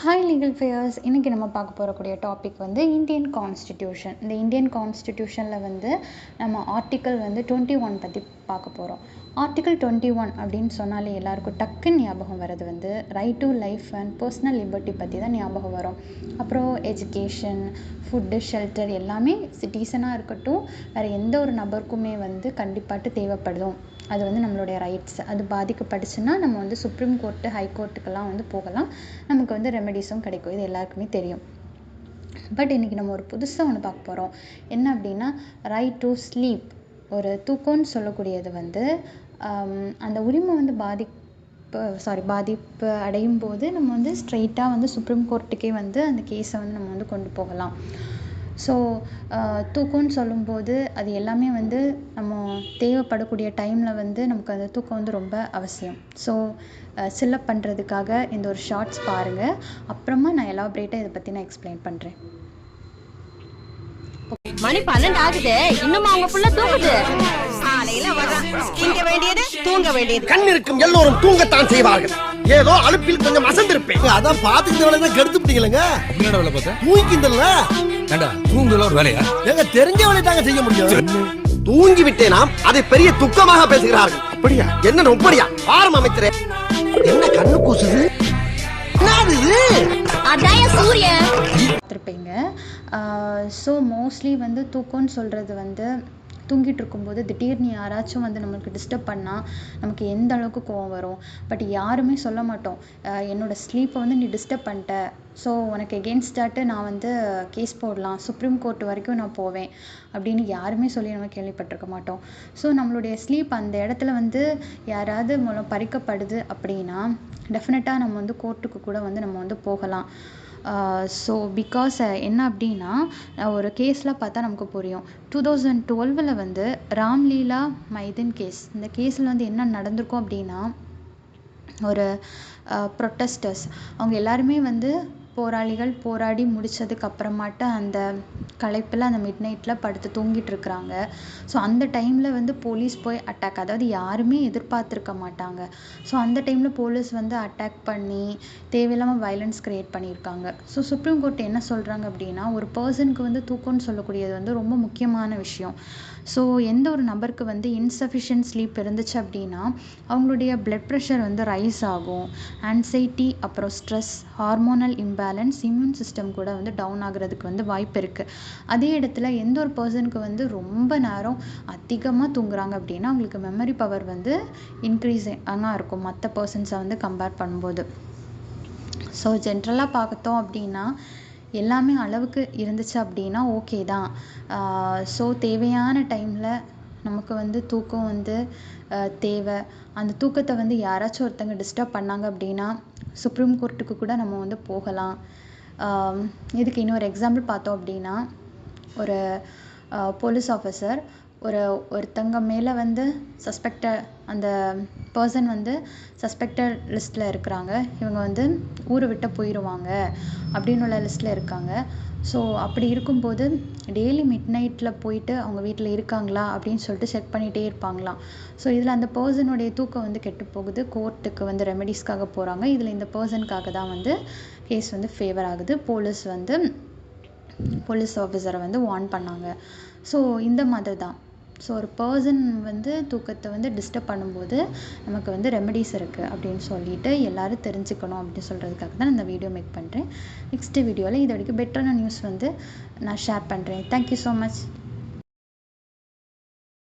Hi legal ஃபேயர்ஸ். இன்றைக்கி நம்ம பார்க்க போகக்கூடிய டாபிக் வந்து இந்தியன் கான்ஸ்டிடியூஷன். இந்த இந்தியன் கான்ஸ்டிடியூஷனில் வந்து நம்ம ஆர்டிக்கல் வந்து 21 பற்றி பார்க்க போகிறோம். ஆர்டிக்கல் 21 அப்படின்னு சொன்னாலே எல்லாருக்கும் டக்குன்னு ஞாபகம் வர்றது வந்து right to life and personal liberty பற்றி தான் ஞாபகம் வரும். அப்புறம் எஜுகேஷன், ஃபுட்டு, ஷெல்டர் எல்லாமே சிட்டிசனாக இருக்கட்டும் வேறு எந்த ஒரு நபருக்குமே வந்து கண்டிப்பாட்டு தேவைப்படும். அது வந்து நம்மளுடைய ரைட்ஸ். அது பாதிக்கப்பட்டுச்சுன்னா நம்ம வந்து சுப்ரீம் கோர்ட்டு, ஹை கோர்ட்டுக்கெல்லாம் வந்து போகலாம். நமக்கு வந்து ரெமெடிஸும் கிடைக்கும். இது எல்லாருக்குமே தெரியும். பட் இன்றைக்கி நம்ம ஒரு புதுசாக ஒன்று பார்க்க போகிறோம். என்ன அப்படின்னா ரைட் டு ஸ்லீப். ஒரு தூக்கம்னு சொல்லக்கூடியது வந்து அந்த உரிமை வந்து பாதிப்பு அடையும் போது நம்ம வந்து ஸ்ட்ரெயிட்டாக வந்து சுப்ரீம் கோர்ட்டுக்கே வந்து அந்த கேஸை வந்து நம்ம வந்து கொண்டு போகலாம். ஸோ தூக்கம்னு சொல்லும்போது அது எல்லாமே வந்து நம்ம தேவைப்படக்கூடிய டைமில் வந்து நமக்கு அந்த தூக்கம் வந்து ரொம்ப அவசியம். ஸோ சில்லப் பண்ணுறதுக்காக இந்த ஒரு ஷார்ட்ஸ் பாருங்கள். அப்புறமா நான் எலாபரேட்டாக இதை பற்றி நான் எக்ஸ்பிளைன் பண்ணுறேன். மணி 12 ஆகுது, இன்னும் அவங்க புள்ள தூங்குது. காலையில வர்றான், திங்க வேண்டியது தூங்க வேண்டியது. கண் இருக்கும் எல்லோரும் தூங்கத்தான் செய்வார்கள். ஏதோ அலுப்பில் கொஞ்சம் அசந்திருப்பேன். அதான் பாத்துக்கிட்ட வேலை தான் கெடுத்து பிடிக்கலங்க. என்னடா வேலை பார்த்தா? தூங்கிக்கிந்தல்ல. ஏண்டா தூங்குதல ஒரு வேலையா? எங்க தெரிஞ்ச வேலை தாங்க செய்ய முடியும். தூங்கி விட்டேனாம், அதை பெரிய துக்கமாக பேசுகிறார்கள். அப்படியா? என்ன அப்படியா? ஆரம் அமைச்சரே, என்ன கண்ணு கூசுது? அதாய சூரியன் பார்த்துருப்பீங்க. ஸோ மோஸ்ட்லி வந்து தூக்கம்னு சொல்கிறது வந்து தூங்கிட்டு இருக்கும்போது திடீர்னு யாராச்சும் வந்து நம்மளுக்கு டிஸ்டர்ப் பண்ணால் நமக்கு எந்த அளவுக்கு கோவம் வரும். பட் யாருமே சொல்ல மாட்டோம், என்னோடய ஸ்லீப்பை வந்து நீ டிஸ்டர்ப் பண்ணிட்ட, ஸோ உனக்கு எகென்ஸ்டாட்டு நான் வந்து கேஸ் போடலாம், சுப்ரீம் கோர்ட் வரைக்கும் நான் போவேன் அப்படின்னு யாருமே சொல்லி நம்ம கேள்விப்பட்டிருக்க மாட்டோம். ஸோ நம்மளுடைய ஸ்லீப் அந்த இடத்துல வந்து யாராவது மூலம் பறிக்கப்படுது அப்படின்னா டெஃபினட்டாக நம்ம வந்து கோர்ட்டுக்கு கூட வந்து நம்ம வந்து போகலாம். ஸோ பிகாஸ் என்ன அப்படின்னா ஒரு கேஸில் பார்த்தா நமக்கு புரியும். 2012 வந்து ராம்லீலா மைதின் கேஸ். இந்த கேஸில் வந்து என்ன நடந்திருக்கும் அப்படின்னா ஒரு ப்ரொட்டஸ்டர்ஸ் அவங்க எல்லாருமே வந்து போராளிகள் போராடி முடித்ததுக்கு அப்புறமாட்டு அந்த களைப்பில் அந்த மிட் நைட்டில் படுத்து தூங்கிட்டு இருக்கிறாங்க. ஸோ அந்த டைமில் வந்து போலீஸ் போய் அட்டாக், அதாவது யாருமே எதிர்பார்த்துருக்க மாட்டாங்க. ஸோ அந்த டைமில் போலீஸ் வந்து அட்டாக் பண்ணி தேவையில்லாமல் வயலன்ஸ் க்ரியேட் பண்ணியிருக்காங்க. ஸோ சுப்ரீம் கோர்ட் என்ன சொல்கிறாங்க அப்படின்னா ஒரு பர்சனுக்கு வந்து தூக்கம்னு சொல்லக்கூடியது வந்து ரொம்ப முக்கியமான விஷயம். ஸோ எந்த ஒரு நபருக்கு வந்து இன்சஃபிஷியன்ட் ஸ்லீப் இருந்துச்சு அப்படின்னா அவங்களுடைய பிளட் ப்ரெஷர் வந்து ரைஸ் ஆகும், ஆன்சைட்டி, அப்புறம் stress, hormonal imbalance, immune system கூட வந்து டவுன் ஆகுறதுக்கு வந்து வாய்ப்பு இருக்குது. அதே இடத்துல எந்த ஒரு பர்சனுக்கு வந்து ரொம்ப நேரம் அதிகமாக தூங்குறாங்க அப்படின்னா அவங்களுக்கு மெமரி பவர் வந்து இன்க்ரீஸ் இருக்கும் மற்ற பர்சன்ஸை வந்து கம்பேர் பண்ணும்போது. ஸோ ஜென்ரலாக பார்த்தோம் அப்படின்னா எல்லாமே அளவுக்கு இருந்துச்சு அப்படின்னா ஓகே தான். ஸோ தேவையான டைமில் நமக்கு வந்து தூக்கம் வந்து தேவை. அந்த தூக்கத்தை வந்து யாராச்சும் ஒருத்தங்க டிஸ்டர்ப் பண்ணாங்க அப்படின்னா சுப்ரீம் கோர்ட்டுக்கு கூட நம்ம வந்து போகலாம். இதுக்கு இன்னொரு எக்ஸாம்பிள் பார்த்தோம் அப்படின்னா ஒரு போலீஸ் ஆஃபீஸர் ஒருத்தங்க மேலே வந்து அந்த பர்சன் வந்து சஸ்பெக்டட் லிஸ்ட்டில் இருக்கிறாங்க, இவங்க வந்து ஊரை விட்டு போயிடுவாங்க அப்படின்னு உள்ள லிஸ்ட்டில் இருக்காங்க. ஸோ அப்படி இருக்கும்போது டெய்லி மிட் நைட்டில் போயிட்டு அவங்க வீட்டில் இருக்காங்களா அப்படின்னு சொல்லிட்டு செக் பண்ணிகிட்டே இருப்பாங்களாம். ஸோ இதில் அந்த பர்சனுடைய தூக்கம் வந்து கெட்டு போகுது. கோர்ட்டுக்கு வந்து ரெமெடிஸ்க்காக போகிறாங்க. இதில் இந்த பர்சனுக்காக தான் வந்து கேஸ் வந்து ஃபேவர் ஆகுது. போலீஸ் ஆஃபீஸரை வந்து வார்ன் பண்ணாங்க. ஸோ இந்த மாதிரி தான். ஸோ ஒரு பர்சன் வந்து தூக்கத்தை வந்து டிஸ்டர்ப் பண்ணும்போது நமக்கு வந்து ரெமெடிஸ் இருக்குது அப்படின்னு சொல்லிட்டு எல்லோரும் தெரிஞ்சுக்கணும் அப்படின்னு சொல்கிறதுக்காக தான் இந்த வீடியோ மேக் பண்ணுறேன். நெக்ஸ்ட் வீடியோவில் இது வரைக்கும் பெட்டரான நியூஸ் வந்து நான் ஷேர் பண்ணுறேன். Thank you so much.